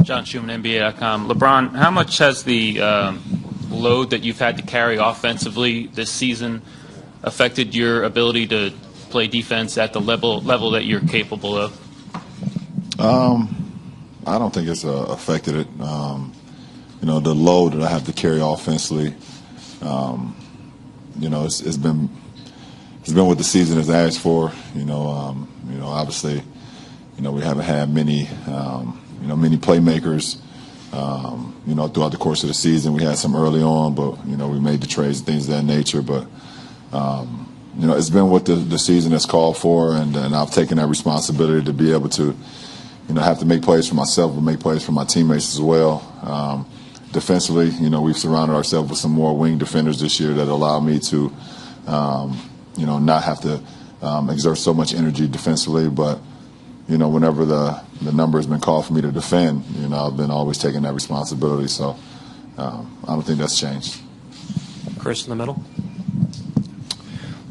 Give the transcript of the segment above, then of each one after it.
John Schumann, NBA.com. LeBron, how much has the load that you've had to carry offensively this season affected your ability to play defense at the level that you're capable of? I don't think it's affected it. The load that I have to carry offensively, it's been what the season has asked for. Obviously, we haven't had many playmakers. Throughout the course of the season, we had some early on, but we made the trades and things of that nature. But it's been what the season has called for, and I've taken that responsibility to be able to, have to make plays for myself, but make plays for my teammates as well. Defensively, we've surrounded ourselves with some more wing defenders this year that allow me to, not have to exert so much energy defensively. But, whenever the number has been called for me to defend, I've been always taking that responsibility. So I don't think that's changed. Chris in the middle.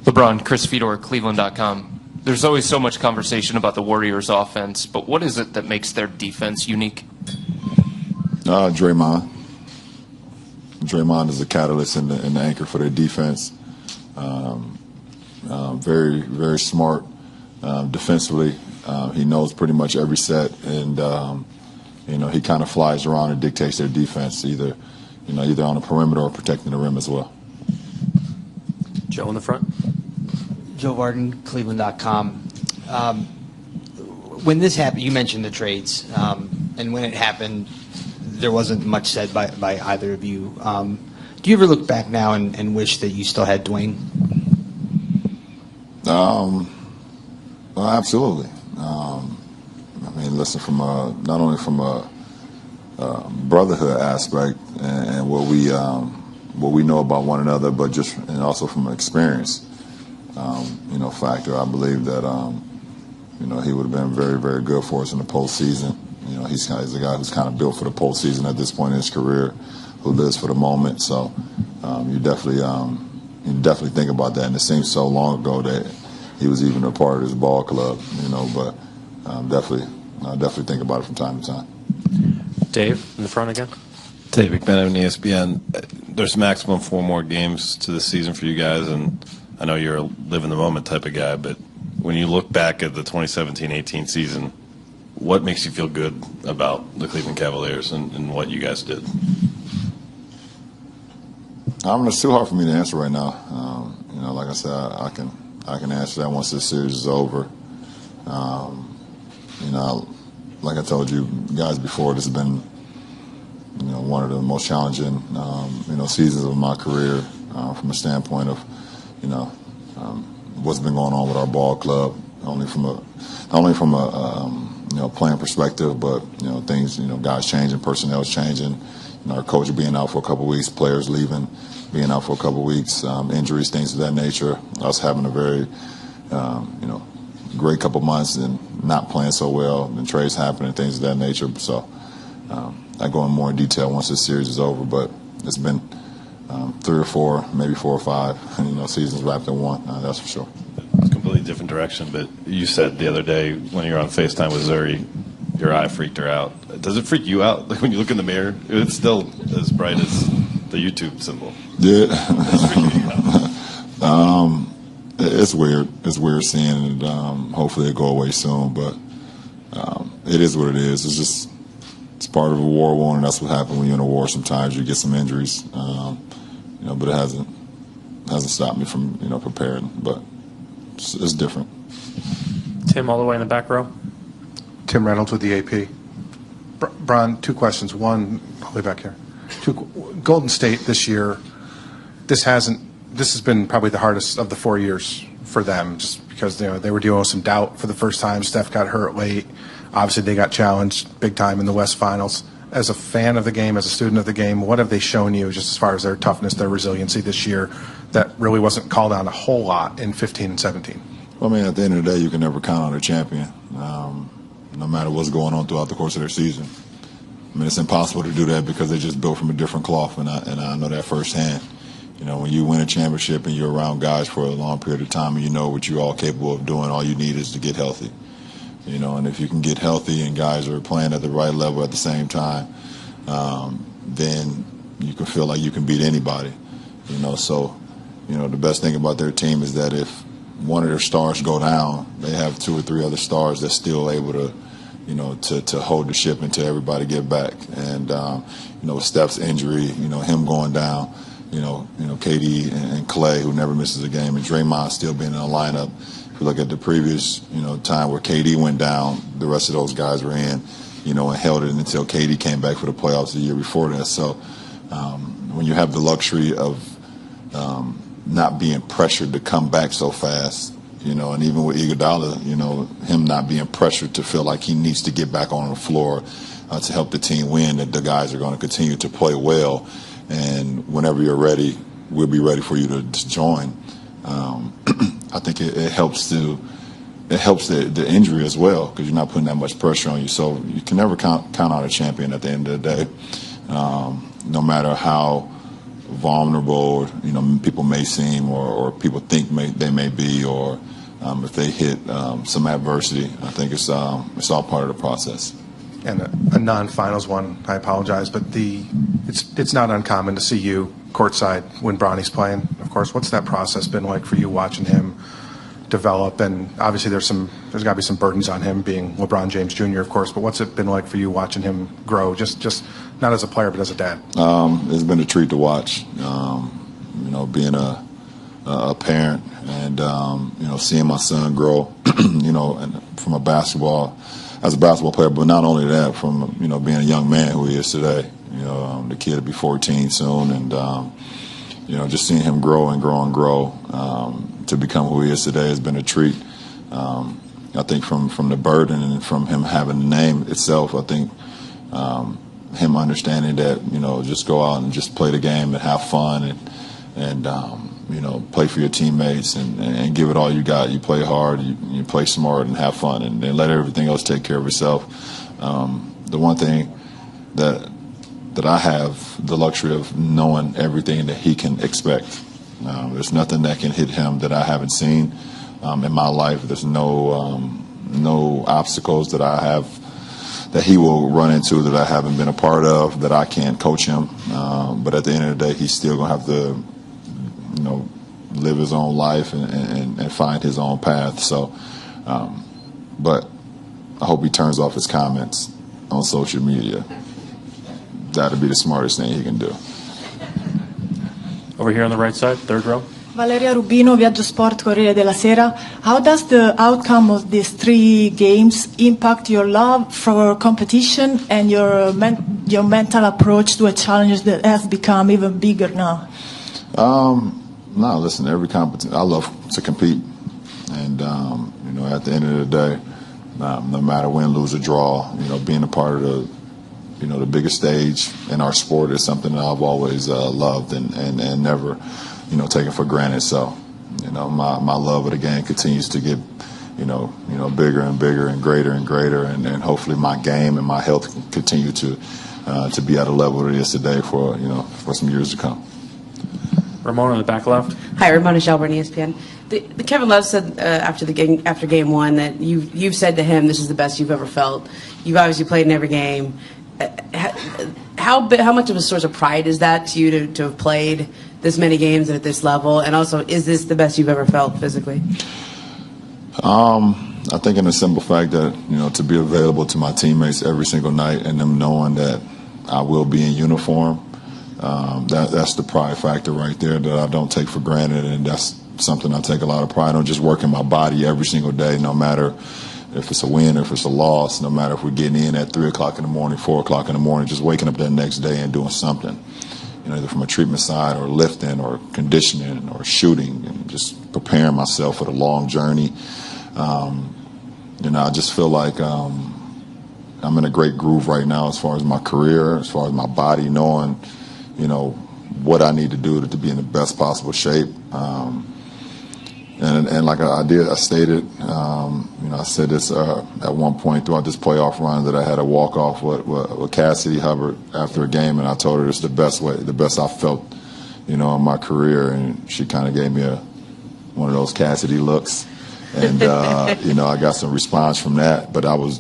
LeBron, Chris Fedor, Cleveland.com. There's always so much conversation about the Warriors' offense, but what is it that makes their defense unique? Draymond. Draymond is a catalyst and the anchor for their defense. Very, very smart defensively. He knows pretty much every set, and he kind of flies around and dictates their defense, either on the perimeter or protecting the rim as well. Joe in the front. Joe Varden, Cleveland.com. When this happened, you mentioned the trades, and when it happened, there wasn't much said by either of you. Do you ever look back now and wish that you still had Dwayne? Well, absolutely. Listen, not only from a brotherhood aspect and what we know about one another, but and also from an experience, factor. I believe that he would have been very, very good for us in the postseason. He's a guy who's kind of built for the postseason at this point in his career, who lives for the moment. So you definitely think about that. And it seems so long ago that he was even a part of this ball club, But definitely think about it from time to time. Dave in the front again. Dave McMenamin, ESPN. There's maximum 4 more games to the season for you guys, and I know you're a live-in-the-moment type of guy, but when you look back at the 2017-18 season, what makes you feel good about the Cleveland Cavaliers and what you guys did? It's too hard for me to answer right now. Like I said, I can answer that once this series is over. Like I told you guys before, this has been one of the most challenging seasons of my career from a standpoint of what's been going on with our ball club, not only from a playing perspective, but things, guys changing, personnel changing, our coach being out for a couple of weeks, players leaving, being out for a couple of weeks, injuries, things of that nature. Us having a very great couple of months and not playing so well, and trades happening, things of that nature. So I go in more in detail once this series is over, but it's been 3 or 4, maybe 4 or 5, seasons wrapped in one. That's for sure. It's a completely different direction, but you said the other day when you were on FaceTime with Zuri, your eye freaked her out. Does it freak you out? Like when you look in the mirror, it's still as bright as the YouTube symbol. Yeah. It's weird. It's weird seeing it. Hopefully it'll go away soon, but it is what it is. It's part of a war, and that's what happens when you're in a war. Sometimes you get some injuries, but it hasn't stopped me from preparing. But it's different. Tim, all the way in the back row. Tim Reynolds with the AP. Bron, 2 questions. One, all the way back here. Golden State this year. This has been probably the hardest of the 4 years for them, just because they were dealing with some doubt for the first time. Steph got hurt late. Obviously, they got challenged big time in the West Finals. As a fan of the game, as a student of the game, what have they shown you just as far as their toughness, their resiliency this year that really wasn't called on a whole lot in 15 and 17? Well, at the end of the day, you can never count on a champion, no matter what's going on throughout the course of their season. It's impossible to do that because they just built from a different cloth, and I know that firsthand. When you win a championship and you're around guys for a long period of time and you know what you're all capable of doing, all you need is to get healthy. And if you can get healthy and guys are playing at the right level at the same time, then you can feel like you can beat anybody. So the best thing about their team is that if one of their stars go down, they have 2 or 3 other stars that's still able to, to hold the ship until everybody get back. And with Steph's injury, him going down, KD and Clay, who never misses a game, and Draymond still being in the lineup. If you look at the previous, time where KD went down, the rest of those guys were in, and held it until KD came back for the playoffs the year before that. So when you have the luxury of not being pressured to come back so fast, and even with Iguodala, him not being pressured to feel like he needs to get back on the floor to help the team win, that the guys are going to continue to play well. And whenever you're ready, we'll be ready for you to join. I think it helps the injury as well, because you're not putting that much pressure on you. So you can never count out a champion at the end of the day, no matter how vulnerable people may seem, or people think they may be, or if they hit some adversity. I think it's all part of the process. And a non-finals one, I apologize, but it's not uncommon to see you courtside when Bronny's playing. Of course, what's that process been like for you, watching him develop? And obviously there's got to be some burdens on him being LeBron James Jr., of course, but what's it been like for you watching him grow, just not as a player but as a dad? It's been a treat to watch, being a parent and seeing my son grow, and from as a basketball player, but not only that, from being a young man who he is today. The kid will be 14 soon, and just seeing him grow and grow and grow to become who he is today has been a treat. I think from the burden and from him having the name itself, I think him understanding that just go out and just play the game and have fun and play for your teammates and give it all you got. You play hard, you play smart, and have fun, and let everything else take care of itself. The one thing that I have the luxury of knowing everything that he can expect. There's nothing that can hit him that I haven't seen in my life. There's no obstacles that I have that he will run into that I haven't been a part of, that I can't coach him. But at the end of the day, he's still going to have to, live his own life and find his own path. So, but I hope he turns off his comments on social media. That'd be the smartest thing he can do. Over here on the right side, third row. Valeria Rubino, Viaggio Sport, Corriere della Sera. How does the outcome of these 3 games impact your love for competition and your mental approach to a challenge that has become even bigger now? No, listen, every competition, I love to compete. And, at the end of the day, no matter win, lose, or draw, being a part of the biggest stage in our sport is something that I've always loved and never, taken for granted. So, my love of the game continues to get, bigger and bigger and greater, and hopefully my game and my health can continue to be at a level that it is today for some years to come. Ramona in the back left. Hi, Ramona Shelburne, ESPN. Kevin Love said after game 1 that you've said to him, this is the best you've ever felt. You've obviously played in every game. How much of a source of pride is that to you to have played this many games and at this level? And also, is this the best you've ever felt physically? I think in the simple fact that, to be available to my teammates every single night and them knowing that I will be in uniform, that's the pride factor right there that I don't take for granted, and that's something I take a lot of pride on, just working my body every single day, no matter if it's a win or if it's a loss, no matter if we're getting in at 3 o'clock in the morning, 4 o'clock in the morning, just waking up that next day and doing something, either from a treatment side or lifting or conditioning or shooting, and just preparing myself for the long journey. I just feel like I'm in a great groove right now as far as my career, as far as my body, knowing, what I need to do to be in the best possible shape. And like I stated, I said this at one point throughout this playoff run that I had a walk-off with Cassidy Hubbard after a game, and I told her it's the best I felt, in my career, and she kind of gave me one of those Cassidy looks. And I got some response from that, but I was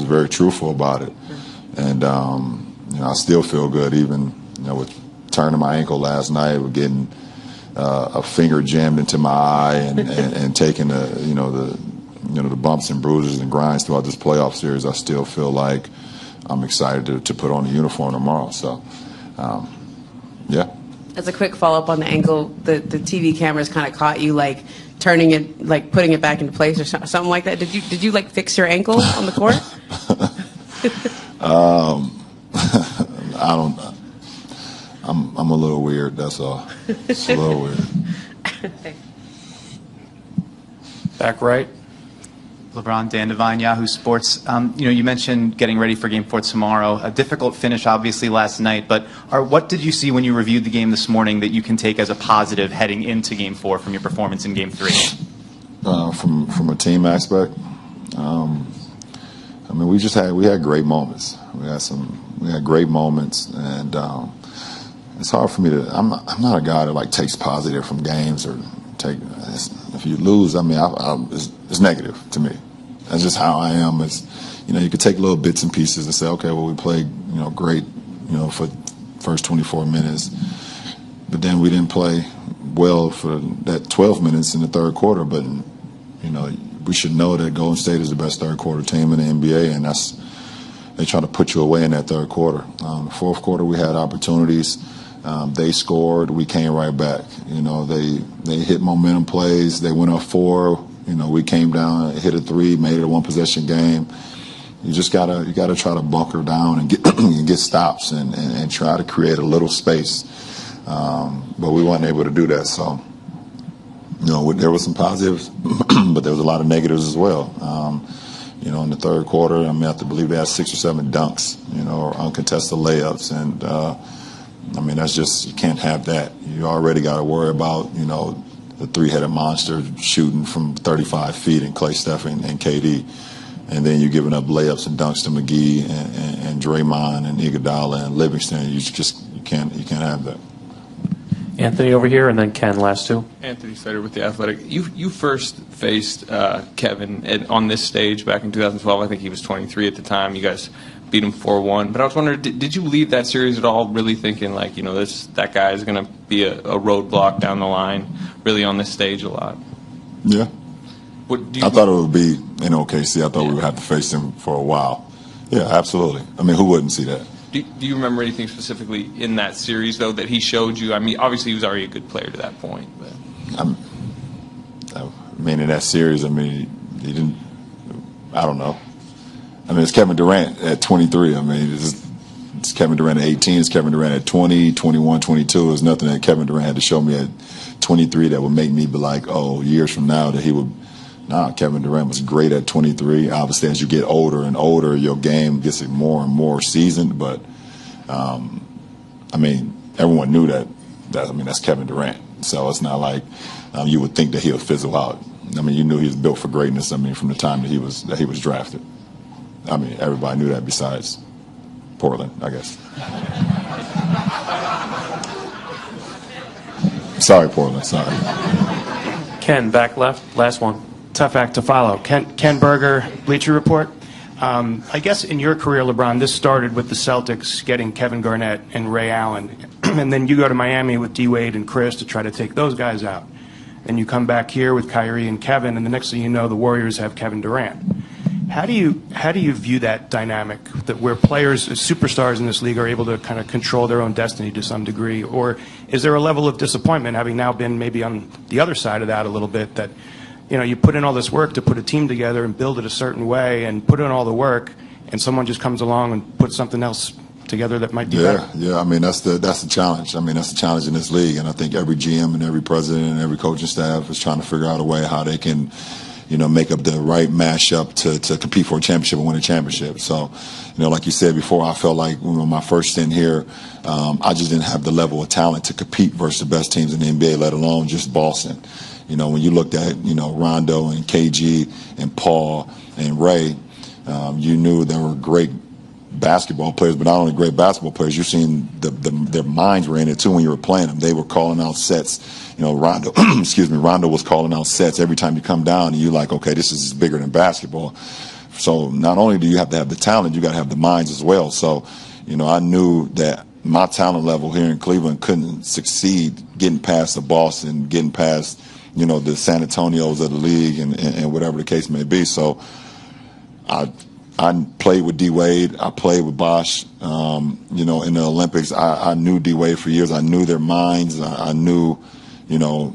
very truthful about it. And I still feel good, even with turning my ankle last night, with getting a finger jammed into my eye, and taking the bumps and bruises and grinds throughout this playoff series. I still feel like I'm excited to put on the uniform tomorrow. So, yeah. As a quick follow-up on the ankle, the TV cameras kind of caught you like turning it, like putting it back into place or something like that. Did you like fix your ankle on the court? I don't. I'm a little weird. That's all. It's a little weird. Back right. LeBron, Dan Devine, Yahoo Sports. You mentioned getting ready for Game 4 tomorrow. A difficult finish, obviously, last night. But what did you see when you reviewed the game this morning that you can take as a positive heading into Game 4 from your performance in Game 3? From a team aspect, we had great moments. We had great moments, and it's hard for me to. I'm not a guy that like takes positive from games or take. If you lose, it's negative to me. That's just how I am. It's you could take little bits and pieces and say, okay, well, we played great for first 24 minutes, but then we didn't play well for that 12 minutes in the third quarter. But we should know that Golden State is the best third quarter team in the NBA, and they try to put you away in that third quarter. The fourth quarter, we had opportunities. They scored. We came right back. They hit momentum plays. They went up 4. We came down, hit a 3, made it a one-possession game. You just gotta try to bunker down and get and get stops and try to create a little space. But we weren't able to do that. So there was some positives, but there was a lot of negatives as well. In the third quarter, I have to believe they had 6 or 7 dunks, or uncontested layups, and that's just, you can't have that. You already got to worry about, the 3-headed monster shooting from 35 feet and Klay, Steph, and KD, and then you're giving up layups and dunks to McGee and Draymond and Iguodala and Livingston. You can't have that. Anthony over here, and then Ken, last two. Anthony Slater with The Athletic. You first faced Kevin on this stage back in 2012. I think he was 23 at the time. You guys beat him 4-1. But I was wondering, did you leave that series at all really thinking like, that guy is going to be a roadblock down the line, really on this stage a lot? Yeah. I thought it would be in OKC. I thought we would have to face him for a while. Yeah, absolutely. Who wouldn't see that? Do you remember anything specifically in that series, though, that he showed you? Obviously he was already a good player to that point. But in that series, he didn't. I don't know. It's Kevin Durant at 23. It's Kevin Durant at 18. It's Kevin Durant at 20, 21, 22. There's nothing that Kevin Durant had to show me at 23 that would make me be like, oh, years from now that he would. Nah, Kevin Durant was great at 23. Obviously, as you get older and older, your game gets more and more seasoned. But, everyone knew that that's Kevin Durant. So it's not like you would think that he'll fizzle out. You knew he was built for greatness. From the time that he was drafted. Everybody knew that besides Portland, I guess. Sorry, Portland. Sorry. Ken, back left, last one. Tough act to follow. Ken Berger, Bleacher Report. I guess in your career, LeBron, this started with the Celtics getting Kevin Garnett and Ray Allen. And then you go to Miami with D-Wade and Chris to try to take those guys out. And you come back here with Kyrie and Kevin, and the next thing you know, the Warriors have Kevin Durant. How do you view that dynamic, that where players, superstars in this league, are able to kind of control their own destiny to some degree? Or is there a level of disappointment, having now been maybe on the other side of that a little bit, that you put in all this work to put a team together and build it a certain way and put in all the work, and someone just comes along and puts something else together that might be better? Yeah. That's the challenge. That's the challenge in this league, and I think every GM and every president and every coaching staff is trying to figure out a way how they can, make up the right mashup to compete for a championship and win a championship. So, like you said before, I felt like my first stint here, I just didn't have the level of talent to compete versus the best teams in the NBA, let alone just Boston. When you looked at, Rondo and KG and Paul and Ray, you knew there were great basketball players, but not only great basketball players. You've seen their minds were in it too when you were playing them. They were calling out sets. You know, Rondo, Rondo was calling out sets every time you come down, and you're like, okay, this is bigger than basketball. So not only do you have to have the talent, you got to have the minds as well. So, you know, I knew that my talent level here in Cleveland couldn't succeed getting past the Boston, getting past, you know, the San Antonios of the league and whatever the case may be. So I played with D. Wade. I played with Bosh. You know, in the Olympics, I knew D. Wade for years. I knew their minds. I knew, you know,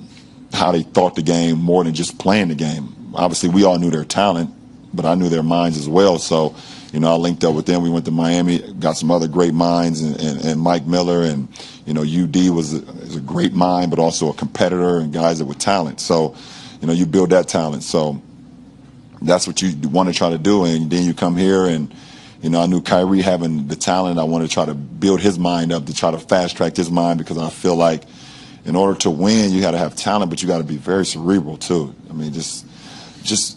how they thought the game more than just playing the game. Obviously, we all knew their talent, but I knew their minds as well. So, you know, I linked up with them. We went to Miami, got some other great minds, and Mike Miller, and, you know, UD is a great mind, but also a competitor and guys that with talent. So, you know, you build that talent. So that's what you want to try to do. And then you come here and, you know, I knew Kyrie having the talent. I want to try to build his mind up to try to fast track his mind, because I feel like in order to win, you got to have talent, but you got to be very cerebral too. I mean,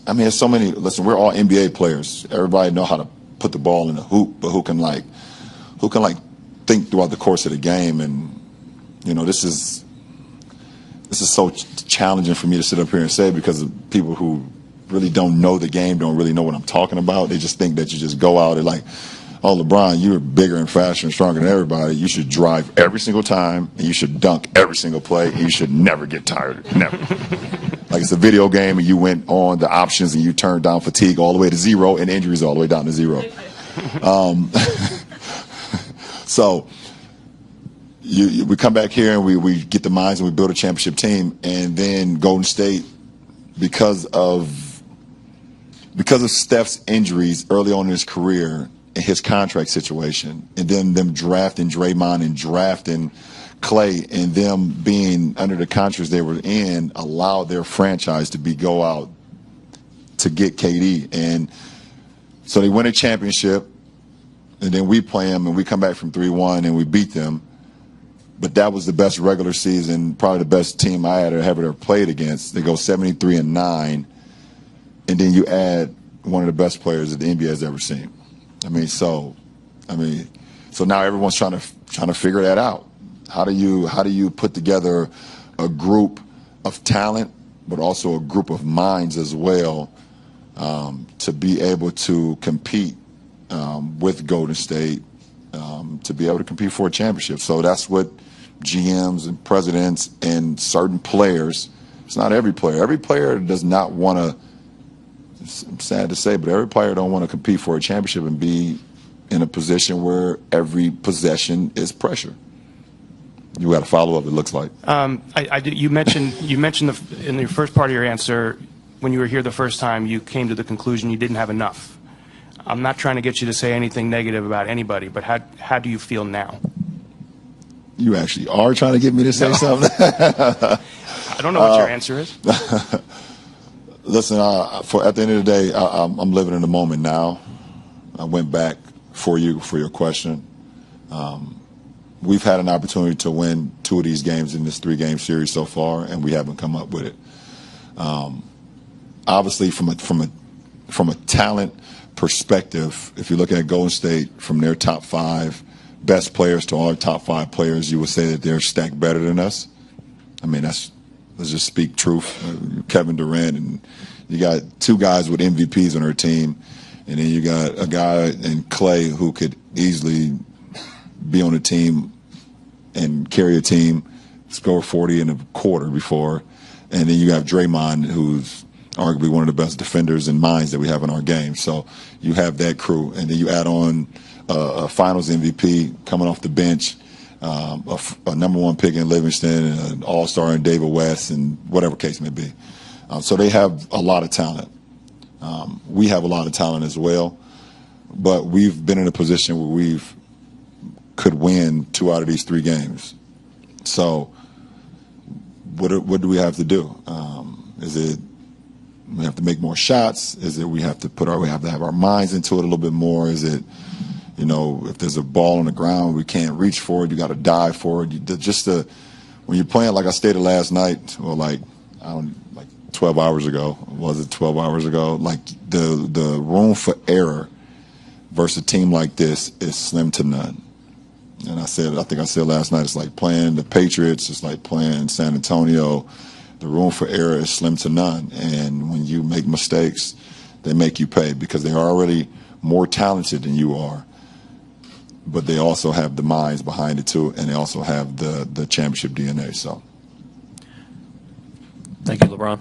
I mean, there's so many. Listen, we're all NBA players. Everybody know how to put the ball in the hoop, but who can think throughout the course of the game? And, you know, this is so challenging for me to sit up here and say, because of people who really don't know the game, don't really know what I'm talking about. They just think that you just go out and like, oh, LeBron, you're bigger and faster and stronger than everybody. You should drive every single time, and you should dunk every single play, and you should never get tired. Never. Like it's a video game, and you went on the options, and you turned down fatigue all the way to 0 and injuries all the way down to 0. So we come back here, and we get the minds, and we build a championship team. And then Golden State, because of Steph's injuries early on in his career, and his contract situation, and then them drafting Draymond and drafting Clay, and them being under the contracts they were in, allowed their franchise to go out to get KD. And so they win a championship, and then we play them, and we come back from 3-1, and we beat them. But that was the best regular season, probably the best team I had ever played against. They go 73-9, and then you add one of the best players that the NBA has ever seen. So now everyone's trying to figure that out. How do you put together a group of talent, but also a group of minds as well, to be able to compete with Golden State, to be able to compete for a championship? So that's what GMs and presidents and certain players. It's not every player. Every player does not want to. I'm sad to say, but every player don't want to compete for a championship and be in a position where every possession is pressure. You got to follow up. It looks like. You mentioned in your first part of your answer, when you were here the first time, you came to the conclusion you didn't have enough. I'm not trying to get you to say anything negative about anybody, but how do you feel now? You actually are trying to get me to say something. I don't know what your answer is. Listen, at the end of the day, I'm living in the moment now. I went back for your question. We've had an opportunity to win 2 of these games in this 3-game series so far, and we haven't come up with it. Obviously, from a talent perspective, if you're looking at Golden State, from their top 5 best players to our top 5 players, you would say that they're stacked better than us. I mean, let's just speak truth. Kevin Durant, and you got 2 guys with MVPs on their team, and then you got a guy in Clay who could easily be on a team and carry a team, score 40 in a quarter before, and then you have Draymond, who's arguably one of the best defenders and minds that we have in our game. So you have that crew, and then you add on a Finals MVP coming off the bench, a #1 pick in Livingston, an All-Star in David West, and whatever case may be. So they have a lot of talent. We have a lot of talent as well, but we've been in a position where we've could win 2 out of these 3 games. So what do we have to do? Is it we have to make more shots? Is it we have to have our minds into it a little bit more? Is it, if there's a ball on the ground, we can't reach for it, you got to dive for it. When you're playing, like I stated last night, or like 12 hours ago, was it 12 hours ago? Like the room for error versus a team like this is slim to none. And I think I said last night, it's like playing the Patriots, it's like playing San Antonio. The room for error is slim to none. And when you make mistakes, they make you pay because they're already more talented than you are. But they also have the minds behind it too, and they also have the championship DNA. So, Thank you, LeBron.